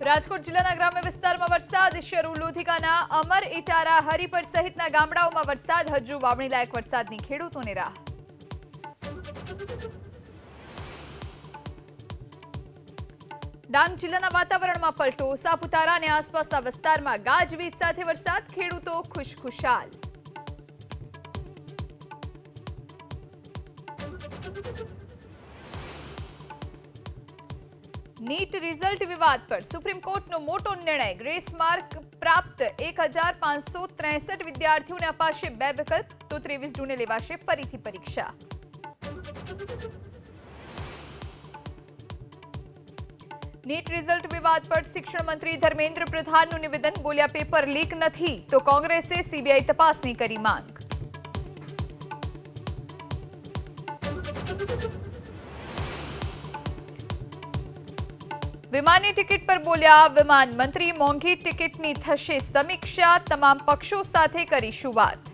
રાજકોટ જિલ્લાના ગ્રામ્ય વિસ્તારમાં વરસાદ શરૂ. લોધિકાના અમર ઇટારા હરિપર સહિતના ગામડાઓમાં વરસાદ. હજુ વાવણી લાયક વરસાદની ખેડૂતોને રાહ. ડાંગ જિલ્લાના વાતાવરણમાં પલટો. સાપુતારા અને આસપાસના વિસ્તારમાં ગાજવીજ સાથે વરસાદ. ખેડૂતો ખુશખુશાલ. નીટ રિઝલ્ટ વિવાદ પર સુપ્રીમ કોર્ટનો મોટો નિર્ણય. ગ્રેસ માર્ક પ્રાપ્ત 1563 વિદ્યાર્થીઓને અપાશે 2 વિકલ્પ. તો 23 જૂને લેવાશે ફરીથી પરીક્ષા. નીટ રિઝલ્ટ વિવાદ પર શિક્ષણ મંત્રી ધર્મેન્દ્ર પ્રધાનનું નિવેદન. બોલ્યા, પેપર લીક નથી તો કોંગ્રેસે સીબીઆઈ તપાસની કરી માંગ. વિમાનની ટિકિટ પર બોલ્યા વિમાન મંત્રી. મોંઘી ટિકિટની થશે સમીક્ષા. તમામ પક્ષો સાથે કરીશું વાત.